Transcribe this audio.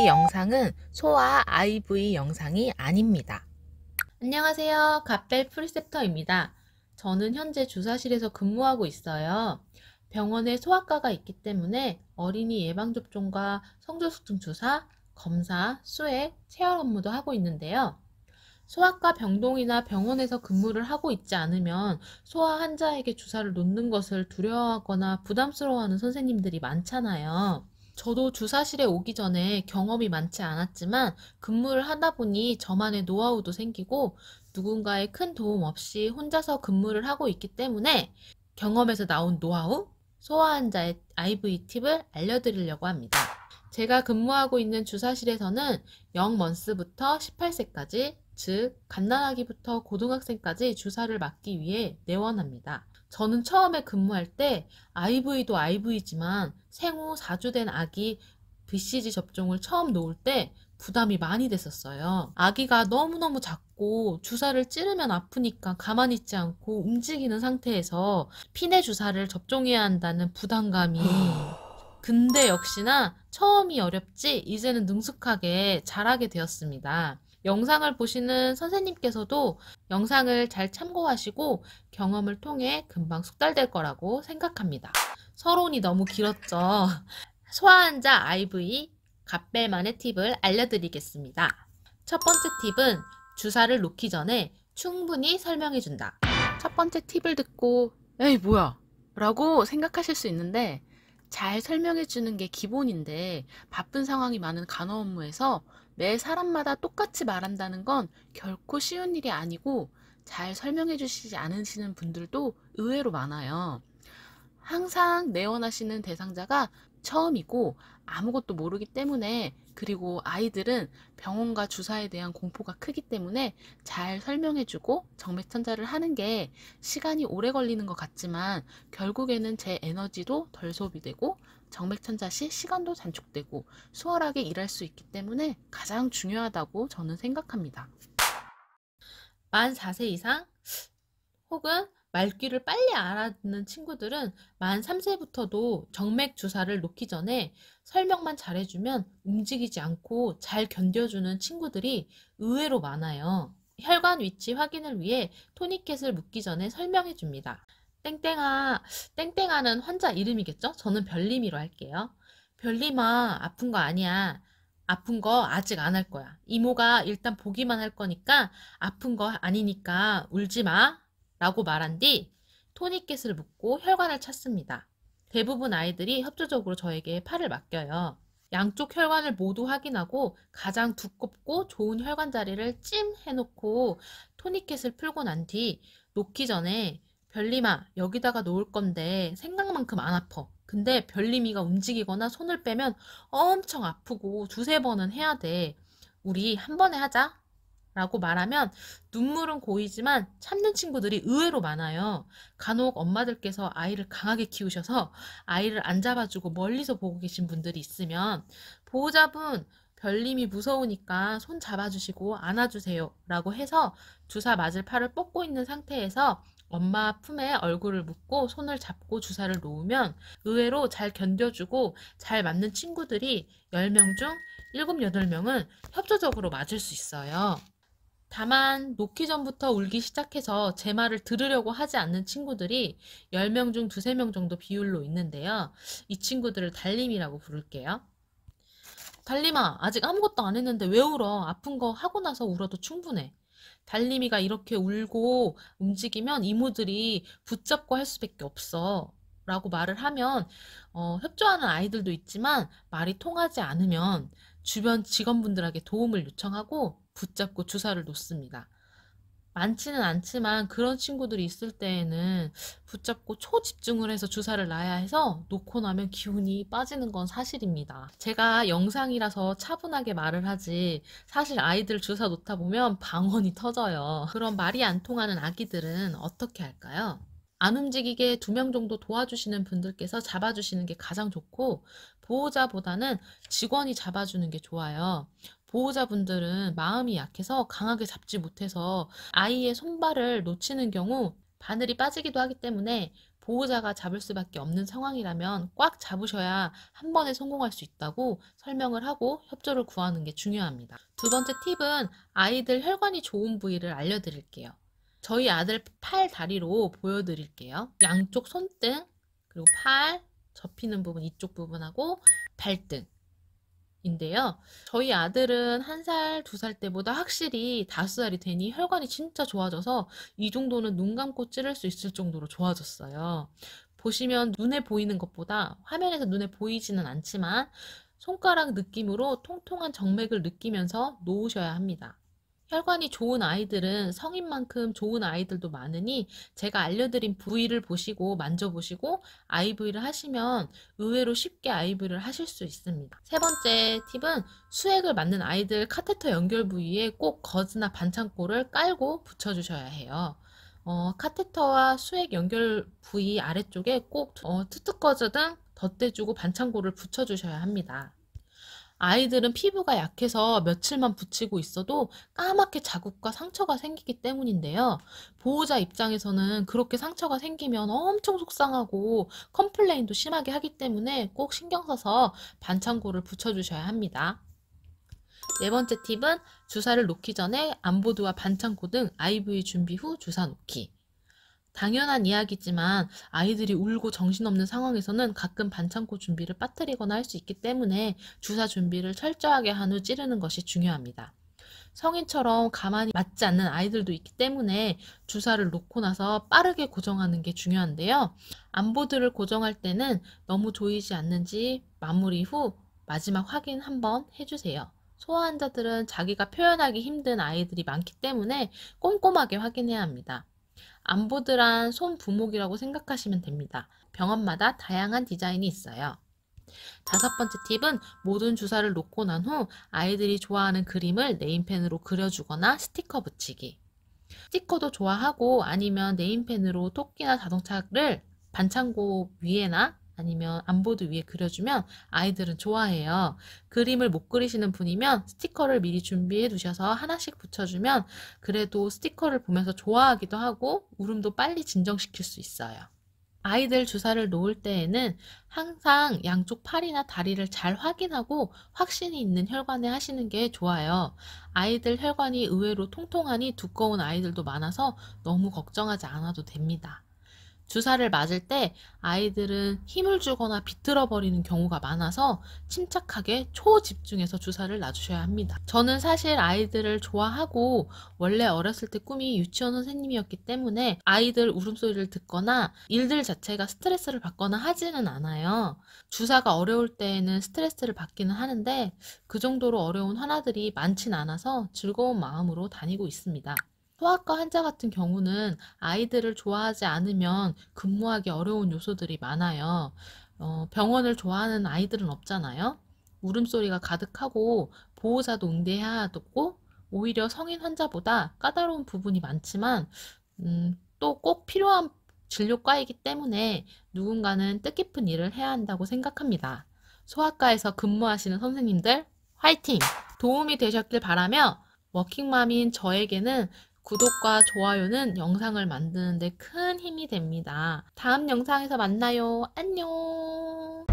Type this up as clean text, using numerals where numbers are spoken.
이 영상은 소아 IVF 영상이 아닙니다. 안녕하세요. 갓벨 프리셉터입니다. 저는 현재 주사실에서 근무하고 있어요. 병원에 소아과가 있기 때문에 어린이 예방접종과 성조숙증 주사, 검사, 수액, 체열 업무도 하고 있는데요. 소아과 병동이나 병원에서 근무를 하고 있지 않으면 소아 환자에게 주사를 놓는 것을 두려워하거나 부담스러워하는 선생님들이 많잖아요. 저도 주사실에 오기 전에 경험이 많지 않았지만 근무를 하다 보니 저만의 노하우도 생기고 누군가의 큰 도움 없이 혼자서 근무를 하고 있기 때문에 경험에서 나온 노하우, 소아 환자의 IVF 팁을 알려드리려고 합니다. 제가 근무하고 있는 주사실에서는 0먼스부터 18세까지, 즉 갓난아기부터 고등학생까지 주사를 맞기 위해 내원합니다. 저는 처음에 근무할 때 IV도 IV지만 생후 4주 된 아기 BCG 접종을 처음 놓을 때 부담이 많이 됐었어요. 아기가 너무너무 작고 주사를 찌르면 아프니까 가만히 있지 않고 움직이는 상태에서 피내 주사를 접종해야 한다는 부담감이 근데 역시나 처음이 어렵지 이제는 능숙하게 잘하게 되었습니다. 영상을 보시는 선생님께서도 영상을 잘 참고하시고 경험을 통해 금방 숙달될 거라고 생각합니다. 서론이 너무 길었죠. 소아환자 IVF 갓벨만의 팁을 알려드리겠습니다. 첫 번째 팁은 주사를 놓기 전에 충분히 설명해준다. 첫 번째 팁을 듣고 에이 뭐야 라고 생각하실 수 있는데 잘 설명해 주는 게 기본인데 바쁜 상황이 많은 간호 업무에서 매 사람마다 똑같이 말한다는 건 결코 쉬운 일이 아니고 잘 설명해 주시지 않으시는 분들도 의외로 많아요. 항상 내원하시는 대상자가 처음이고 아무것도 모르기 때문에 그리고 아이들은 병원과 주사에 대한 공포가 크기 때문에 잘 설명해주고 정맥천자를 하는 게 시간이 오래 걸리는 것 같지만 결국에는 제 에너지도 덜 소비되고 정맥천자 시 시간도 단축되고 수월하게 일할 수 있기 때문에 가장 중요하다고 저는 생각합니다. 만 4세 이상 혹은 말귀를 빨리 알아듣는 친구들은 만 3세부터도 정맥 주사를 놓기 전에 설명만 잘해주면 움직이지 않고 잘 견뎌주는 친구들이 의외로 많아요. 혈관 위치 확인을 위해 토니켓을 묻기 전에 설명해 줍니다. 땡땡아, 땡땡아는 환자 이름이겠죠? 저는 별림이로 할게요. 별림아, 아픈 거 아니야. 아픈 거 아직 안 할 거야. 이모가 일단 보기만 할 거니까 아픈 거 아니니까 울지 마. 라고 말한 뒤 토니켓을 묻고 혈관을 찾습니다. 대부분 아이들이 협조적으로 저에게 팔을 맡겨요. 양쪽 혈관을 모두 확인하고 가장 두껍고 좋은 혈관 자리를 찜 해놓고 토니켓을 풀고 난 뒤 놓기 전에 별림아 여기다가 놓을 건데 생각만큼 안 아파. 근데 별림이가 움직이거나 손을 빼면 엄청 아프고 두세 번은 해야 돼. 우리 한 번에 하자. 라고 말하면 눈물은 고이지만 참는 친구들이 의외로 많아요. 간혹 엄마들께서 아이를 강하게 키우셔서 아이를 안 잡아주고 멀리서 보고 계신 분들이 있으면 보호자분 별님이 무서우니까 손 잡아주시고 안아주세요 라고 해서 주사 맞을 팔을 뻗고 있는 상태에서 엄마 품에 얼굴을 묻고 손을 잡고 주사를 놓으면 의외로 잘 견뎌주고 잘 맞는 친구들이 10명 중 7, 8명은 협조적으로 맞을 수 있어요. 다만 놓기 전부터 울기 시작해서 제 말을 들으려고 하지 않는 친구들이 10명 중 두세 명 정도 비율로 있는데요. 이 친구들을 달림이라고 부를게요. 달림아, 아직 아무것도 안 했는데 왜 울어? 아픈 거 하고 나서 울어도 충분해. 달림이가 이렇게 울고 움직이면 이모들이 붙잡고 할 수밖에 없어. 라고 말을 하면 협조하는 아이들도 있지만 말이 통하지 않으면 주변 직원분들에게 도움을 요청하고 붙잡고 주사를 놓습니다. 많지는 않지만 그런 친구들이 있을 때에는 붙잡고 초집중을 해서 주사를 놔야 해서 놓고 나면 기운이 빠지는 건 사실입니다. 제가 영상이라서 차분하게 말을 하지 사실 아이들 주사 놓다 보면 방언이 터져요. 그런 말이 안 통하는 아기들은 어떻게 할까요? 안 움직이게 2명 정도 도와주시는 분들께서 잡아주시는 게 가장 좋고 보호자보다는 직원이 잡아주는 게 좋아요. 보호자분들은 마음이 약해서 강하게 잡지 못해서 아이의 손발을 놓치는 경우 바늘이 빠지기도 하기 때문에 보호자가 잡을 수밖에 없는 상황이라면 꽉 잡으셔야 한 번에 성공할 수 있다고 설명을 하고 협조를 구하는 게 중요합니다. 두 번째 팁은 아이들 혈관이 좋은 부위를 알려드릴게요. 저희 아들 팔 다리로 보여드릴게요. 양쪽 손등, 그리고 팔, 접히는 부분 이쪽 부분하고 발등 인데요. 저희 아들은 1살, 2살 때보다 확실히 5살이 되니 혈관이 진짜 좋아져서 이 정도는 눈 감고 찌를 수 있을 정도로 좋아졌어요. 보시면 눈에 보이는 것보다 화면에서 눈에 보이지는 않지만 손가락 느낌으로 통통한 정맥을 느끼면서 놓으셔야 합니다. 혈관이 좋은 아이들은 성인만큼 좋은 아이들도 많으니 제가 알려드린 부위를 보시고 만져보시고 IV를 하시면 의외로 쉽게 IV를 하실 수 있습니다. 세 번째 팁은 수액을 맞는 아이들 카테터 연결 부위에 꼭 거즈나 반창고를 깔고 붙여주셔야 해요. 카테터와 수액 연결 부위 아래쪽에 꼭 투투거즈 등 덧대주고 반창고를 붙여주셔야 합니다. 아이들은 피부가 약해서 며칠만 붙이고 있어도 까맣게 자국과 상처가 생기기 때문인데요. 보호자 입장에서는 그렇게 상처가 생기면 엄청 속상하고 컴플레인도 심하게 하기 때문에 꼭 신경 써서 반창고를 붙여주셔야 합니다. 네 번째 팁은 주사를 놓기 전에 암보드와 반창고 등 IV 준비 후 주사 놓기. 당연한 이야기지만 아이들이 울고 정신없는 상황에서는 가끔 반창고 준비를 빠뜨리거나 할 수 있기 때문에 주사 준비를 철저하게 한 후 찌르는 것이 중요합니다. 성인처럼 가만히 맞지 않는 아이들도 있기 때문에 주사를 놓고 나서 빠르게 고정하는 게 중요한데요. 암보드를 고정할 때는 너무 조이지 않는지 마무리 후 마지막 확인 한번 해주세요. 소아 환자들은 자기가 표현하기 힘든 아이들이 많기 때문에 꼼꼼하게 확인해야 합니다. 암보드란 손 부목이라고 생각하시면 됩니다. 병원마다 다양한 디자인이 있어요. 다섯 번째 팁은 모든 주사를 놓고 난 후 아이들이 좋아하는 그림을 네임펜으로 그려주거나 스티커 붙이기. 스티커도 좋아하고 아니면 네임펜으로 토끼나 자동차를 반창고 위에나 아니면 암보드 위에 그려주면 아이들은 좋아해요. 그림을 못 그리시는 분이면 스티커를 미리 준비해 두셔서 하나씩 붙여주면 그래도 스티커를 보면서 좋아하기도 하고 울음도 빨리 진정시킬 수 있어요. 아이들 주사를 놓을 때에는 항상 양쪽 팔이나 다리를 잘 확인하고 확신이 있는 혈관에 하시는 게 좋아요. 아이들 혈관이 의외로 통통하니 두꺼운 아이들도 많아서 너무 걱정하지 않아도 됩니다. 주사를 맞을 때 아이들은 힘을 주거나 비틀어 버리는 경우가 많아서 침착하게 초집중해서 주사를 놔주셔야 합니다. 저는 사실 아이들을 좋아하고 원래 어렸을 때 꿈이 유치원 선생님이었기 때문에 아이들 울음소리를 듣거나 일들 자체가 스트레스를 받거나 하지는 않아요. 주사가 어려울 때에는 스트레스를 받기는 하는데 그 정도로 어려운 환아들이 많진 않아서 즐거운 마음으로 다니고 있습니다. 소아과 환자 같은 경우는 아이들을 좋아하지 않으면 근무하기 어려운 요소들이 많아요. 병원을 좋아하는 아이들은 없잖아요. 울음소리가 가득하고 보호자도 응대해야 하고 오히려 성인 환자보다 까다로운 부분이 많지만 또 꼭 필요한 진료과이기 때문에 누군가는 뜻깊은 일을 해야 한다고 생각합니다. 소아과에서 근무하시는 선생님들 화이팅! 도움이 되셨길 바라며 워킹맘인 저에게는 구독과 좋아요는 영상을 만드는 데 큰 힘이 됩니다. 다음 영상에서 만나요. 안녕!